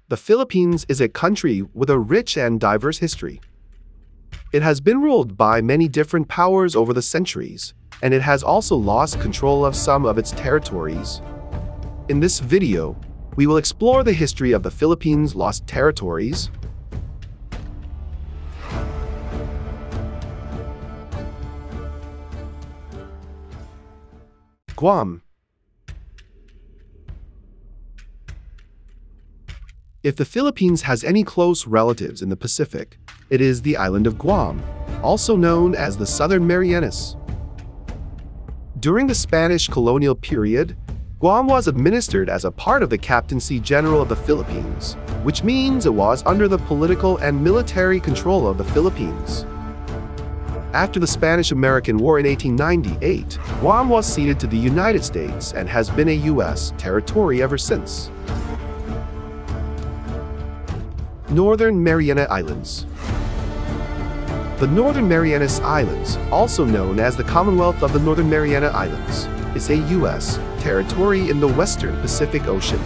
The Philippines is a country with a rich and diverse history. It has been ruled by many different powers over the centuries, and it has also lost control of some of its territories. In this video, we will explore the history of the Philippines' lost territories, Guam. If the Philippines has any close relatives in the Pacific, it is the island of Guam, also known as the Southern Marianas. During the Spanish colonial period, Guam was administered as a part of the Captaincy General of the Philippines, which means it was under the political and military control of the Philippines. After the Spanish-American War in 1898, Guam was ceded to the United States and has been a U.S. territory ever since. Northern Mariana Islands. The Northern Marianas Islands, also known as the Commonwealth of the Northern Mariana Islands, is a U.S. territory in the western Pacific Ocean.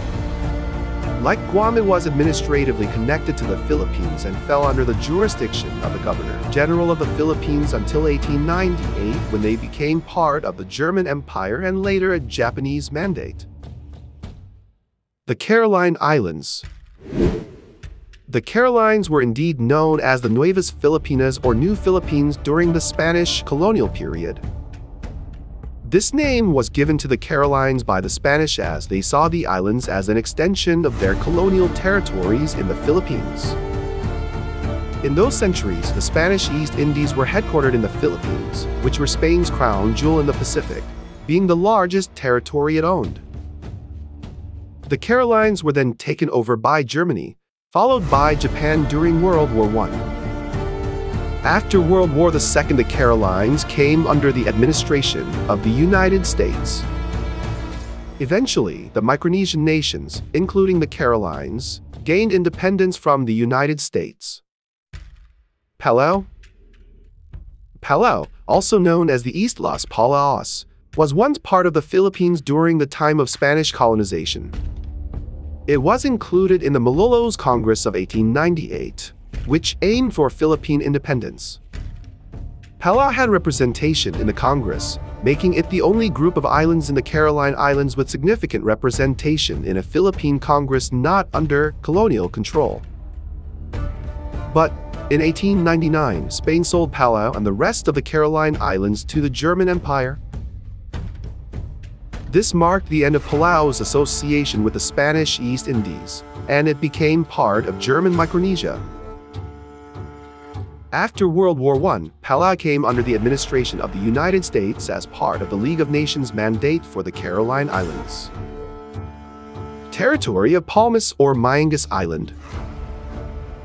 Like Guam, it was administratively connected to the Philippines and fell under the jurisdiction of the Governor-General of the Philippines until 1898, when they became part of the German Empire and later a Japanese mandate. The Caroline Islands. The Carolines were indeed known as the Nuevas Filipinas or New Philippines during the Spanish colonial period. This name was given to the Carolines by the Spanish as they saw the islands as an extension of their colonial territories in the Philippines. In those centuries, the Spanish East Indies were headquartered in the Philippines, which were Spain's crown jewel in the Pacific, being the largest territory it owned. The Carolines were then taken over by Germany, followed by Japan during World War I. After World War II, the Carolines came under the administration of the United States. Eventually, the Micronesian nations, including the Carolines, gained independence from the United States. Palau. Palau, also known as the East Las Palaos, was once part of the Philippines during the time of Spanish colonization. It was included in the Malolos Congress of 1898, which aimed for Philippine independence. Palau had representation in the Congress, making it the only group of islands in the Caroline Islands with significant representation in a Philippine Congress not under colonial control. But in 1899, Spain sold Palau and the rest of the Caroline Islands to the German Empire. This marked the end of Palau's association with the Spanish East Indies, and it became part of German Micronesia. After World War I, Palau came under the administration of the United States as part of the League of Nations mandate for the Caroline Islands. Territory of Palmas or Mangas Island.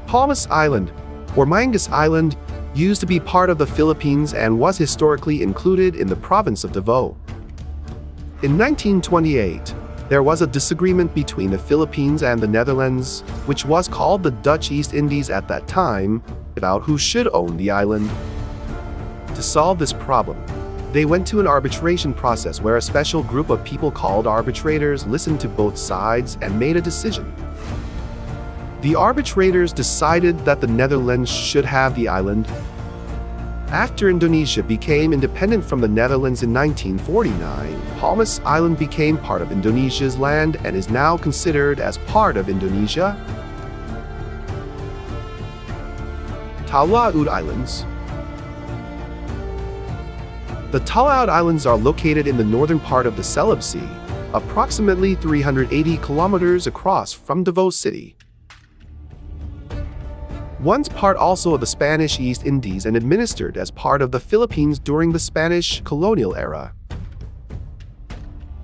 Palmas Island, or Mangas Island, used to be part of the Philippines and was historically included in the province of Davao. In 1928, there was a disagreement between the Philippines and the Netherlands, which was called the Dutch East Indies at that time, about who should own the island. To solve this problem, they went to an arbitration process where a special group of people called arbitrators listened to both sides and made a decision. The arbitrators decided that the Netherlands should have the island. After Indonesia became independent from the Netherlands in 1949, Palmas Island became part of Indonesia's land and is now considered as part of Indonesia. Talayan Islands. The Talayan Islands are located in the northern part of the Celeb Sea, approximately 380 kilometers across from Davao City. Once part also of the Spanish East Indies and administered as part of the Philippines during the Spanish colonial era.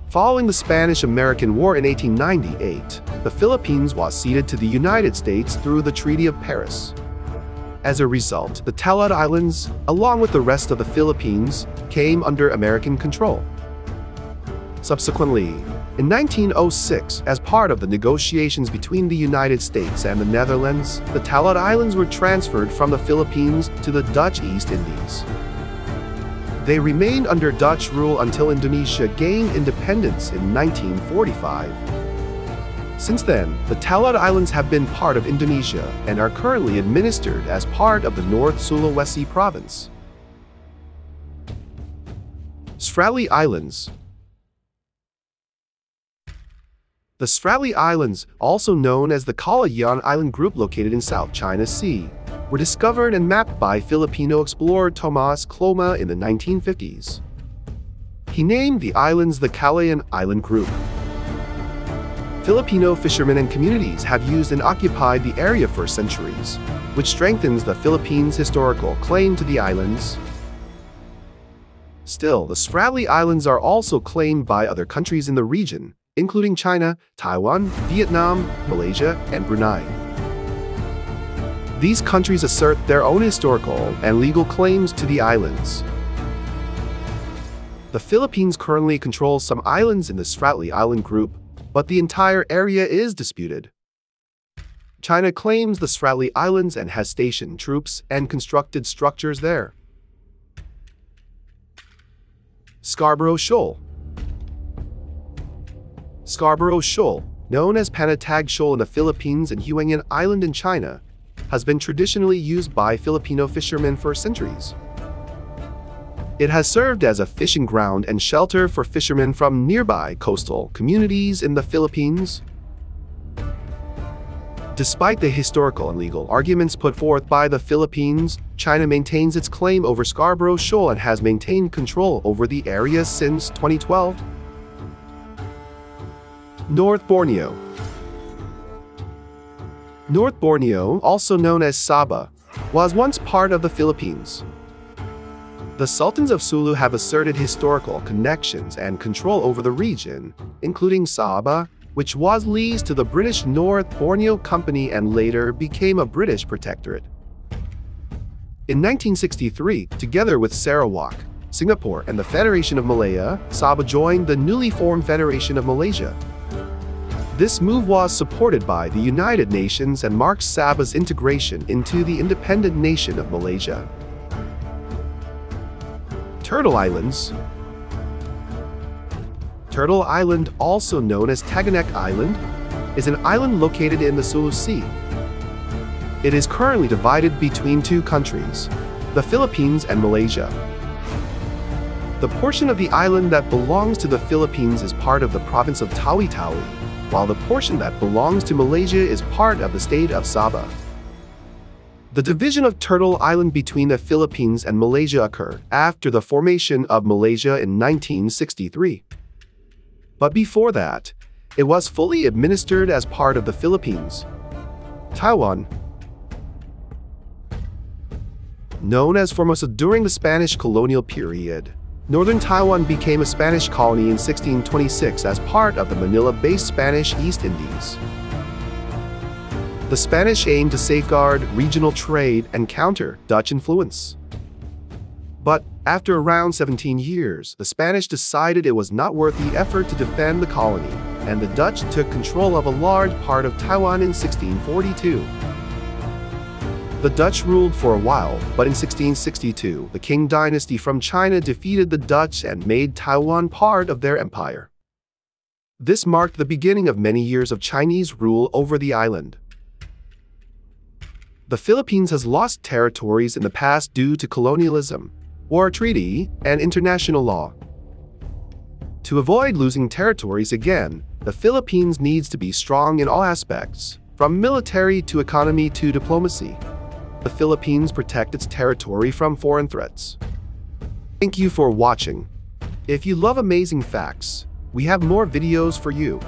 Following the Spanish-American War in 1898, the Philippines was ceded to the United States through the Treaty of Paris. As a result, the Talayan Islands, along with the rest of the Philippines, came under American control. Subsequently, in 1906, as part of the negotiations between the United States and the Netherlands, the Talayan Islands were transferred from the Philippines to the Dutch East Indies. They remained under Dutch rule until Indonesia gained independence in 1945. Since then, the Talayan Islands have been part of Indonesia and are currently administered as part of the North Sulawesi province. Spratly Islands. The Spratly Islands, also known as the Talayan Island group located in South China Sea, were discovered and mapped by Filipino explorer Tomas Cloma in the 1950s. He named the islands the Talayan Island group. Filipino fishermen and communities have used and occupied the area for centuries, which strengthens the Philippines' historical claim to the islands. Still, the Spratly Islands are also claimed by other countries in the region, including China, Taiwan, Vietnam, Malaysia, and Brunei. These countries assert their own historical and legal claims to the islands. The Philippines currently controls some islands in the Spratly Island group, but the entire area is disputed. China claims the Spratly Islands and has stationed troops and constructed structures there. Scarborough Shoal. Scarborough Shoal, known as Panatag Shoal in the Philippines and Huangyan Island in China, has been traditionally used by Filipino fishermen for centuries. It has served as a fishing ground and shelter for fishermen from nearby coastal communities in the Philippines. Despite the historical and legal arguments put forth by the Philippines, China maintains its claim over Scarborough Shoal and has maintained control over the area since 2012. North Borneo. North Borneo, also known as Sabah, was once part of the Philippines. The Sultans of Sulu have asserted historical connections and control over the region, including Sabah, which was leased to the British North Borneo Company and later became a British protectorate. In 1963, together with Sarawak, Singapore, and the Federation of Malaya, Sabah joined the newly formed Federation of Malaysia. This move was supported by the United Nations and marks Sabah's integration into the independent nation of Malaysia. Turtle Islands. Turtle Island, also known as Taganek Island, is an island located in the Sulu Sea. It is currently divided between two countries, the Philippines and Malaysia. The portion of the island that belongs to the Philippines is part of the province of Tawi-Tawi, while the portion that belongs to Malaysia is part of the state of Sabah. The division of Turtle Island between the Philippines and Malaysia occurred after the formation of Malaysia in 1963. But before that, it was fully administered as part of the Philippines. Taiwan. Known as Formosa during the Spanish colonial period, Northern Taiwan became a Spanish colony in 1626 as part of the Manila-based Spanish East Indies. The Spanish aimed to safeguard regional trade and counter Dutch influence. But after around 17 years, the Spanish decided it was not worth the effort to defend the colony, and the Dutch took control of a large part of Taiwan in 1642. The Dutch ruled for a while, but in 1662, the Qing dynasty from China defeated the Dutch and made Taiwan part of their empire. This marked the beginning of many years of Chinese rule over the island. The Philippines has lost territories in the past due to colonialism, war treaty, and international law. To avoid losing territories again, the Philippines needs to be strong in all aspects, from military to economy to diplomacy. The Philippines protect its territory from foreign threats. Thank you for watching. If you love amazing facts, we have more videos for you.